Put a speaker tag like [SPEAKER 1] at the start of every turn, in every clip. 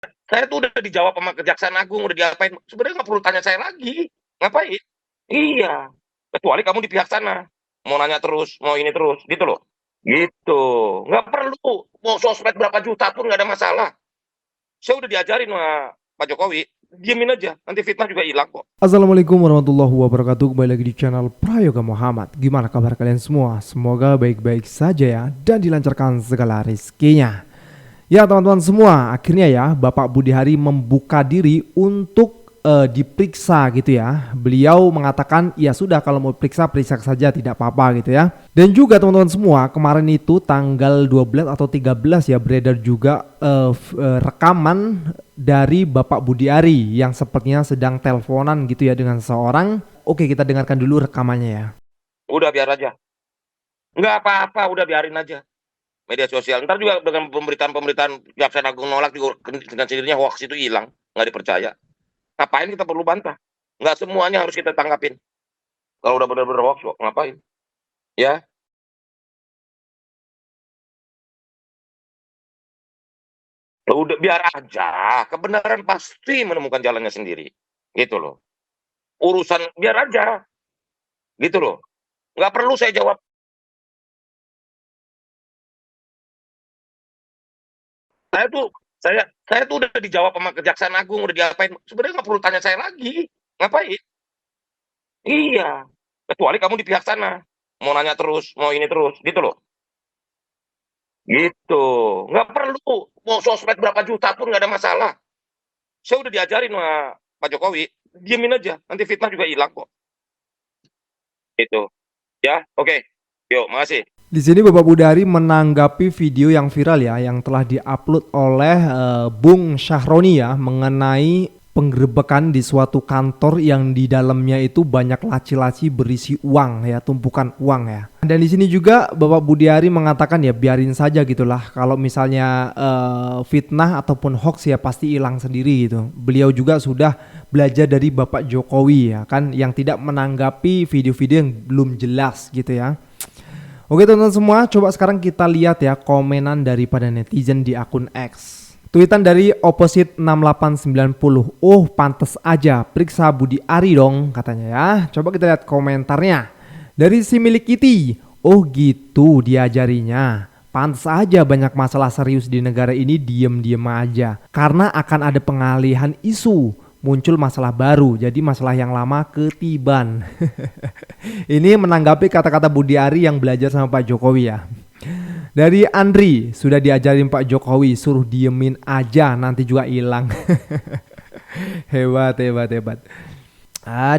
[SPEAKER 1] Saya tuh udah dijawab sama Kejaksaan Agung, udah diapain, sebenarnya nggak perlu tanya saya lagi, ngapain? Iya, kecuali kamu di pihak sana, mau nanya terus, mau ini terus, gitu loh. Gitu, nggak perlu, mau sosmed berapa juta pun nggak ada masalah. Saya udah diajarin sama Pak Jokowi, diemin aja, nanti fitnah juga hilang kok.
[SPEAKER 2] Assalamualaikum warahmatullahi wabarakatuh. Kembali lagi di channel Prayoga Muhammad. Gimana kabar kalian semua? Semoga baik-baik saja ya, dan dilancarkan segala rezekinya. Ya teman-teman semua, akhirnya ya Bapak Budi Hari membuka diri untuk diperiksa gitu ya. Beliau mengatakan ya sudah, kalau mau periksa saja, tidak apa-apa gitu ya. Dan juga teman-teman semua, kemarin itu tanggal 12 atau 13 ya, beredar juga rekaman dari Bapak Budi Ari yang sepertinya sedang teleponan gitu ya dengan seseorang. Oke, kita dengarkan dulu rekamannya ya.
[SPEAKER 1] Udah biar aja, nggak apa-apa, udah biarin aja. Media sosial, ntar juga dengan pemberitaan-pemberitaan Kejaksaan Agung nolak juga dengan sendirinya hoax itu hilang, nggak dipercaya. Ngapain kita perlu bantah? Nggak semuanya harus kita tanggapin. Kalau udah bener-bener hoax kok, ngapain? Ya, udah biar aja, kebenaran pasti menemukan jalannya sendiri. Gitu loh. Urusan biar aja, gitu loh. Nggak perlu saya jawab. Saya tuh saya tuh udah dijawab sama Kejaksaan Agung, udah diapain, sebenarnya nggak perlu tanya saya lagi. Ngapain? Iya, kecuali kamu di pihak sana, mau nanya terus, mau ini terus, gitu loh. Gitu, nggak perlu, mau sosmed berapa juta pun nggak ada masalah. Saya udah diajarin sama Pak Jokowi, diemin aja, nanti fitnah juga hilang kok. Gitu, ya, oke. Yuk, makasih.
[SPEAKER 2] Di sini Bapak Budi Ari menanggapi video yang viral ya, yang telah diupload oleh Bung Syahroni ya, mengenai penggerebekan di suatu kantor yang di dalamnya itu banyak laci-laci berisi uang ya, tumpukan uang ya. Dan di sini juga Bapak Budi Ari mengatakan ya biarin saja gitulah, kalau misalnya fitnah ataupun hoax ya pasti hilang sendiri gitu. Beliau juga sudah belajar dari Bapak Jokowi ya kan, yang tidak menanggapi video-video yang belum jelas gitu ya. Oke teman-teman semua, coba sekarang kita lihat ya komenan daripada netizen di akun X. Tweetan dari Opposite 6890. Oh pantes aja, periksa Budi Ari dong katanya ya. Coba kita lihat komentarnya. Dari si milik Kitty. Oh gitu diajarinya. Pantes aja banyak masalah serius di negara ini diem-diem aja. Karena akan ada pengalihan isu. Muncul masalah baru, jadi masalah yang lama ketiban. Ini menanggapi kata-kata Budi Ari yang belajar sama Pak Jokowi ya. Dari Andri, sudah diajarin Pak Jokowi, suruh diemin aja nanti juga hilang. Hebat, hebat, hebat.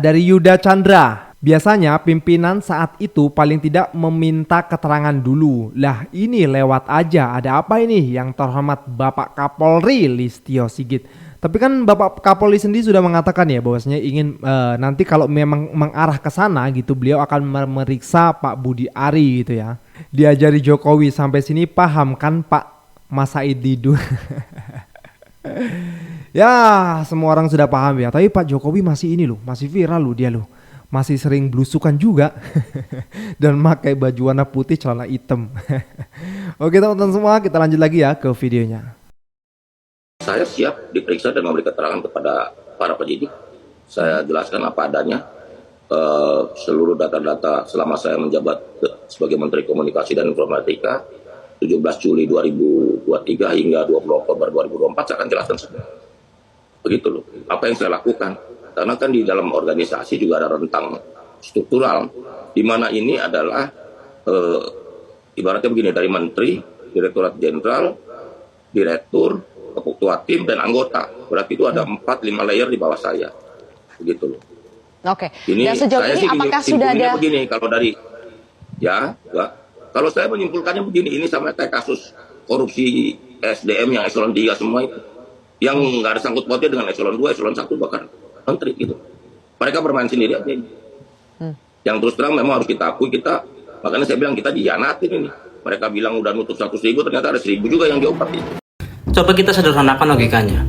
[SPEAKER 2] Dari Yuda Chandra, biasanya pimpinan saat itu paling tidak meminta keterangan dulu. Lah ini lewat aja, ada apa ini? Yang terhormat Bapak Kapolri Listio Sigit. Tapi kan Bapak Kapolri sendiri sudah mengatakan ya bahwasanya ingin nanti kalau memang mengarah ke sana gitu, beliau akan memeriksa Pak Budi Ari gitu ya. Diajari Jokowi, sampai sini paham kan Pak Mas Said Didu. Ya semua orang sudah paham ya, tapi Pak Jokowi masih ini loh, masih viral loh dia loh. Masih sering belusukan juga. Dan pakai baju warna putih, celana hitam. Oke teman-teman semua, kita lanjut lagi ya ke videonya.
[SPEAKER 3] Saya siap diperiksa dan memberi keterangan kepada para penyidik. Saya jelaskan apa adanya, seluruh data-data selama saya menjabat sebagai Menteri Komunikasi dan Informatika 17 Juli 2023 hingga 20 Oktober 2024 saya akan jelaskan semua. Begitu loh, apa yang saya lakukan. Karena kan di dalam organisasi juga ada rentang struktural, di mana ini adalah ibaratnya begini, dari Menteri, Direktorat Jenderal, Direktur, ketua tim dan anggota. Berarti itu ada 4-5 layer di bawah saya. Begitu loh.
[SPEAKER 4] Oke.
[SPEAKER 3] Ini
[SPEAKER 4] dan sejauh
[SPEAKER 3] saya
[SPEAKER 4] ini
[SPEAKER 3] sih
[SPEAKER 4] apakah sudah ada
[SPEAKER 3] begini, kalau dari kalau saya menyimpulkannya begini, ini sama kayak kasus korupsi SDM yang eselon 3 semua itu. Yang nggak ada sangkut pautnya dengan eselon 2, eselon 1 bahkan menteri gitu. Mereka bermain sendiri aja ini. Yang terus terang memang harus kita akui, makanya saya bilang kita dihianatin ini. Mereka bilang udah nutup 100.000, ternyata ada 1.000 juga yang dioper itu.
[SPEAKER 5] Coba kita sederhanakan logikanya.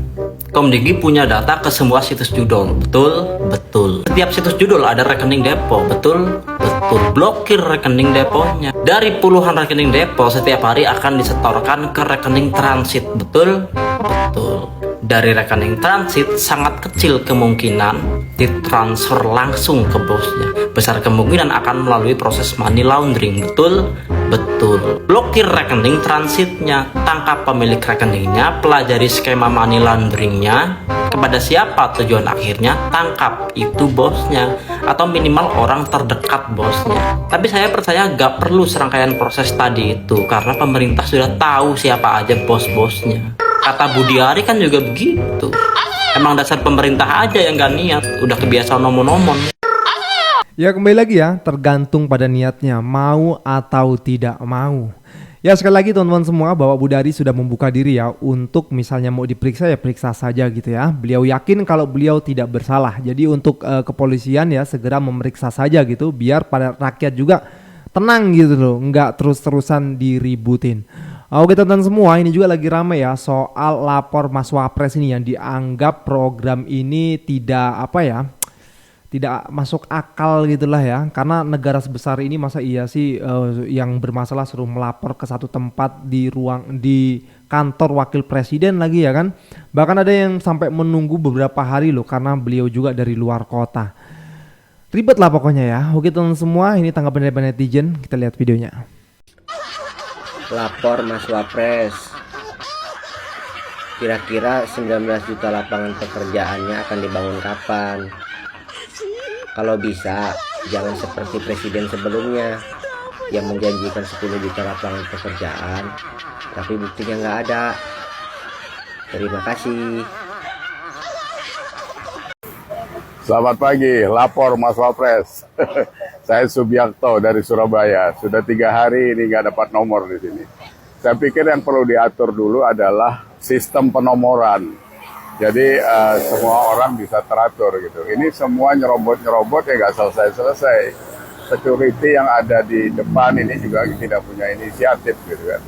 [SPEAKER 5] Komdigi punya data ke semua situs judul, betul? Betul. Setiap situs judul ada rekening depo, betul? Betul. Blokir rekening deponya. Dari puluhan rekening depo setiap hari akan disetorkan ke rekening transit, betul? Betul. dari rekening transit sangat kecil kemungkinan ditransfer langsung ke bosnya. Besar kemungkinan akan melalui proses money laundering. Betul? Betul. Blokir rekening transitnya, tangkap pemilik rekeningnya, pelajari skema money launderingnya. Kepada siapa tujuan akhirnya? Tangkap itu bosnya, atau minimal orang terdekat bosnya. Tapi saya percaya gak perlu serangkaian proses tadi itu, karena pemerintah sudah tahu siapa aja bos-bosnya. Kata Budiari kan juga begitu. Emang dasar pemerintah aja yang gak niat, udah kebiasaan nomor-nomor.
[SPEAKER 2] Ya kembali lagi ya, tergantung pada niatnya, mau atau tidak mau. Ya sekali lagi teman-teman semua, Bapak Budiari sudah membuka diri ya untuk misalnya mau diperiksa ya periksa saja gitu ya. Beliau yakin kalau beliau tidak bersalah. Jadi untuk kepolisian ya segera memeriksa saja gitu, biar pada rakyat juga tenang gitu loh, nggak terus-terusan diributin. Oke teman-teman semua, ini juga lagi rame ya soal lapor Mas Wapres ini yang dianggap program ini tidak tidak masuk akal gitulah ya, karena negara sebesar ini masa iya sih yang bermasalah suruh melapor ke satu tempat di kantor wakil presiden lagi ya kan. Bahkan ada yang sampai menunggu beberapa hari loh karena beliau juga dari luar kota. Ribet lah pokoknya ya. Oke teman semua, ini tanggapan dari netizen, kita lihat videonya.
[SPEAKER 4] Lapor Mas Wapres, kira-kira 19 juta lapangan pekerjaannya akan dibangun kapan? Kalau bisa, jangan seperti presiden sebelumnya yang menjanjikan 10 juta lapangan pekerjaan, tapi buktinya nggak ada. Terima kasih.
[SPEAKER 6] Selamat pagi, lapor Mas Wapres. Saya Subiakto dari Surabaya. Sudah 3 hari ini nggak dapat nomor di sini. Saya pikir yang perlu diatur dulu adalah sistem penomoran. Jadi semua orang bisa teratur gitu. Ini semua nyerobot ya nggak selesai-selesai. Security yang ada di depan ini juga tidak punya inisiatif gitu kan.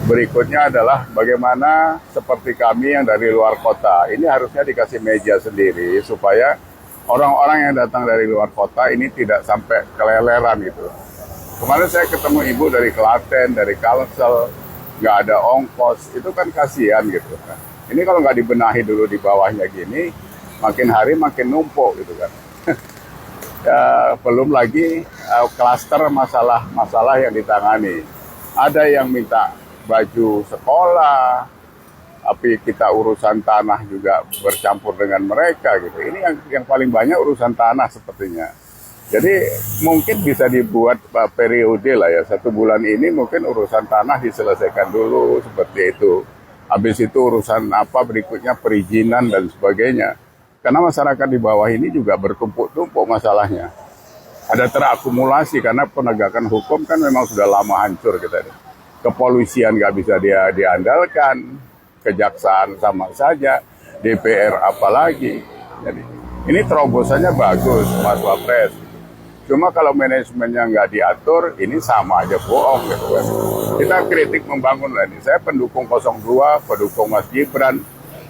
[SPEAKER 6] Berikutnya adalah bagaimana seperti kami yang dari luar kota. Ini harusnya dikasih meja sendiri supaya orang-orang yang datang dari luar kota ini tidak sampai keleleran gitu. Kemarin saya ketemu ibu dari Klaten, dari Kalsel, nggak ada ongkos. Itu kan kasihan gitu kan. Ini kalau nggak dibenahi dulu di bawahnya gini, makin hari makin numpuk gitu kan. Ya, belum lagi klaster masalah yang ditangani. Ada yang minta baju sekolah, tapi kita urusan tanah juga bercampur dengan mereka gitu. Ini yang paling banyak urusan tanah sepertinya. Jadi mungkin bisa dibuat periode lah ya, 1 bulan ini mungkin urusan tanah diselesaikan dulu seperti itu. Habis itu urusan berikutnya perizinan dan sebagainya. Karena masyarakat di bawah ini juga bertumpuk-tumpuk masalahnya. Ada terakumulasi karena penegakan hukum kan memang sudah lama hancur kita. Kepolisian nggak bisa diandalkan, kejaksaan sama saja, DPR apalagi. Jadi ini terobosannya bagus Mas Wapres. Cuma kalau manajemennya nggak diatur, ini sama aja bohong gitu kan. Kita kritik membangun lah ini. Saya pendukung 02, pendukung Mas Gibran,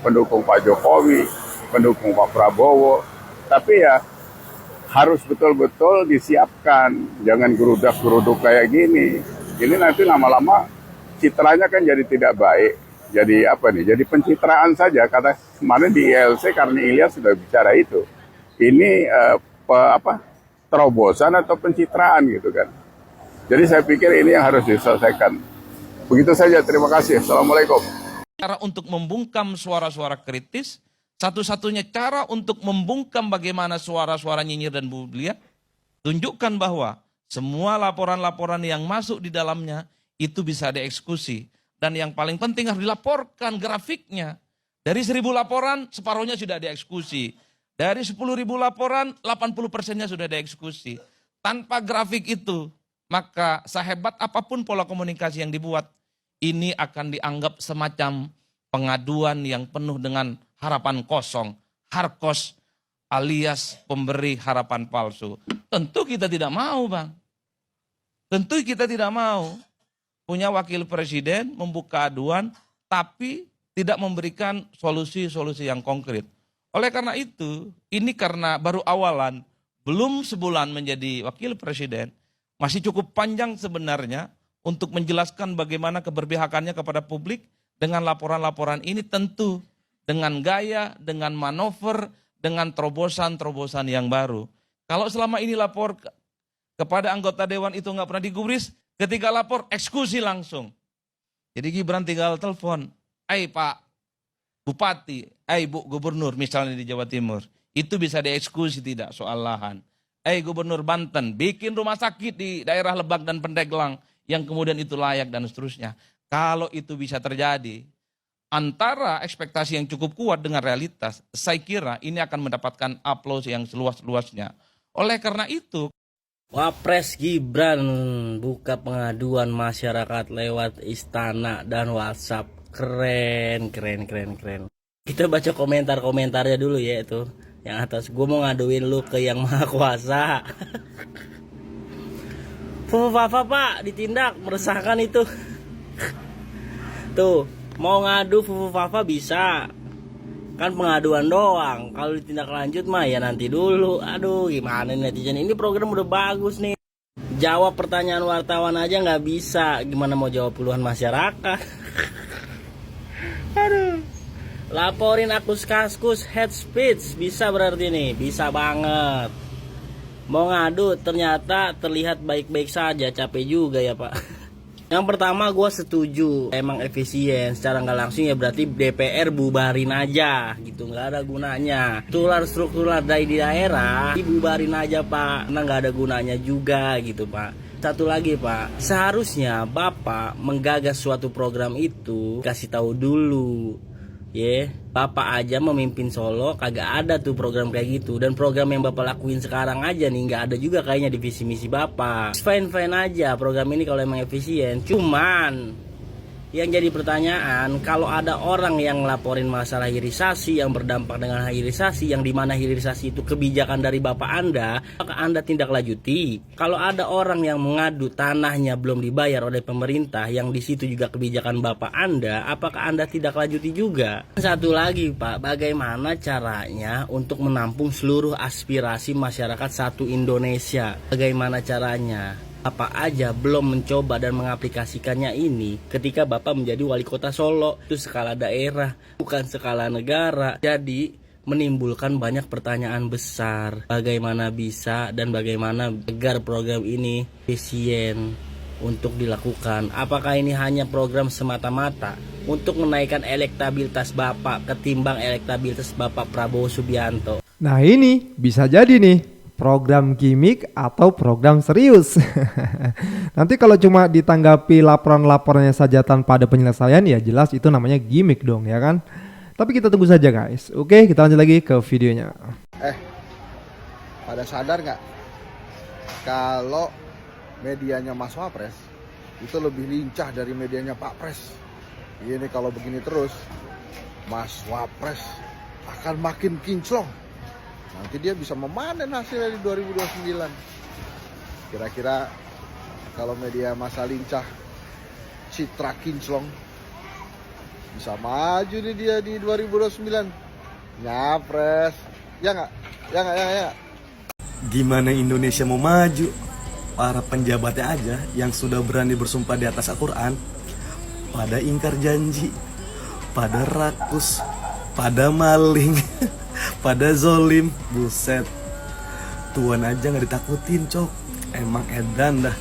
[SPEAKER 6] pendukung Pak Jokowi, pendukung Pak Prabowo. Tapi ya harus betul-betul disiapkan. Jangan gerudak-geruduk kayak gini. Ini nanti lama-lama citranya kan jadi tidak baik. Jadi jadi pencitraan saja. Karena kemarin di ILC karena Ilyas sudah bicara itu. Ini terobosan atau pencitraan gitu kan. Jadi saya pikir ini yang harus diselesaikan. Begitu saja, terima kasih. Assalamualaikum.
[SPEAKER 7] Cara untuk membungkam suara-suara kritis, satu-satunya cara untuk membungkam bagaimana suara-suara nyinyir dan bulian, tunjukkan bahwa semua laporan-laporan yang masuk di dalamnya itu bisa dieksekusi. Dan yang paling penting harus dilaporkan grafiknya. Dari 1.000 laporan, separuhnya sudah dieksekusi. Dari 10.000 laporan, 80%-nya sudah dieksekusi. Tanpa grafik itu, maka sehebat apapun pola komunikasi yang dibuat, ini akan dianggap semacam pengaduan yang penuh dengan harapan kosong. Harkos alias pemberi harapan palsu. Tentu kita tidak mau, Bang. Tentu kita tidak mau punya wakil presiden membuka aduan, tapi tidak memberikan solusi-solusi yang konkret. Oleh karena itu, ini karena baru awalan, belum sebulan menjadi wakil presiden, masih cukup panjang sebenarnya untuk menjelaskan bagaimana keberpihakannya kepada publik dengan laporan-laporan ini tentu dengan gaya, dengan manuver, dengan terobosan-terobosan yang baru. Kalau selama ini lapor kepada anggota dewan itu nggak pernah digubris, ketika lapor eksekusi langsung. Jadi Gibran tinggal telepon, Pak Bupati, Bu Gubernur misalnya di Jawa Timur, itu bisa dieksekusi tidak soal lahan. Gubernur Banten, bikin rumah sakit di daerah Lebak dan Pandeglang yang kemudian itu layak dan seterusnya. Kalau itu bisa terjadi, antara ekspektasi yang cukup kuat dengan realitas, saya kira ini akan mendapatkan aplaus yang seluas-luasnya. Oleh karena itu,
[SPEAKER 4] Wapres Gibran buka pengaduan masyarakat lewat istana dan WhatsApp. Keren. Kita baca komentar-komentarnya dulu ya itu. Yang atas, gue mau ngaduin lu ke yang maha kuasa. Fufu-fafa pak, ditindak, meresahkan itu. Tuh, mau ngadu Fufu-fafa bisa. Kan pengaduan doang. Kalau ditindak lanjut mah ya nanti dulu. Aduh, gimana nih netizen. Ini program udah bagus nih. Jawab pertanyaan wartawan aja nggak bisa. Gimana mau jawab puluhan masyarakat? Aduh. Laporin Akus Kaskus head speech. Bisa berarti nih. Bisa banget. Mau ngadu ternyata terlihat baik-baik saja. Capek juga ya pak. Yang pertama gue setuju. Emang efisien. Secara nggak langsung ya berarti DPR bubarin aja. Gitu, nggak ada gunanya. Struktural dari daerah dibubarin aja pak. Karena nggak ada gunanya juga gitu pak. Satu lagi pak, seharusnya bapak menggagas suatu program itu kasih tahu dulu. Bapak aja memimpin Solo kagak ada tuh program kayak gitu. Dan program yang bapak lakuin sekarang aja nih nggak ada juga kayaknya di visi misi bapak. Fine aja program ini kalau emang efisien. Cuman yang jadi pertanyaan, kalau ada orang yang ngelaporin masalah hilirisasi yang berdampak dengan hilirisasi, yang dimana hilirisasi itu kebijakan dari bapak anda, apakah anda tindak lanjuti? Kalau ada orang yang mengadu tanahnya belum dibayar oleh pemerintah, yang di situ juga kebijakan bapak anda, apakah anda tidak lanjuti juga? Satu lagi pak, bagaimana caranya untuk menampung seluruh aspirasi masyarakat satu Indonesia? Bagaimana caranya? Apa aja belum mencoba dan mengaplikasikannya ini ketika Bapak menjadi wali kota Solo. Itu skala daerah, bukan skala negara. Jadi menimbulkan banyak pertanyaan besar. Bagaimana bisa dan bagaimana agar program ini efisien untuk dilakukan. Apakah ini hanya program semata-mata untuk menaikkan elektabilitas Bapak ketimbang elektabilitas Bapak Prabowo Subianto?
[SPEAKER 2] Nah ini bisa jadi nih program gimmick atau program serius. Nanti kalau cuma ditanggapi laporan-laporannya saja tanpa ada penyelesaian, ya jelas itu namanya gimmick dong ya kan. Tapi kita tunggu saja guys. Oke, kita lanjut lagi ke videonya.
[SPEAKER 8] Pada sadar nggak kalau medianya Mas Wapres itu lebih lincah dari medianya Pak Pres? Ini kalau begini terus Mas Wapres akan makin kinclong. Nanti dia bisa memanen hasilnya di 2029. Kira-kira kalau media masa lincah Citra kinclong, bisa maju nih dia di 2029. Nyapres. Ya nggak? Ya.
[SPEAKER 9] Gimana Indonesia mau maju? Para penjabatnya aja yang sudah berani bersumpah di atas Al-Quran pada ingkar janji, pada rakus, pada maling, pada zolim. Buset, Tuhan aja gak ditakutin cok. Emang edan dah.